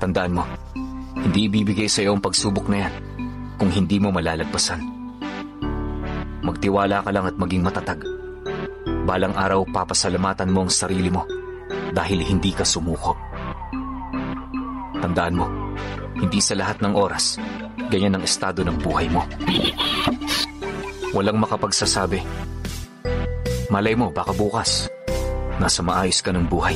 Tandaan mo, hindi ibibigay sa iyo ang pagsubok na yan kung hindi mo malalagpasan. Magtiwala ka lang at maging matatag. Balang araw papasalamatan mo ang sarili mo dahil hindi ka sumuko. Tandaan mo, hindi sa lahat ng oras ganyan ang estado ng buhay mo. Walang makapagsasabi. Malay mo, baka bukas nasa maayos ka ng buhay.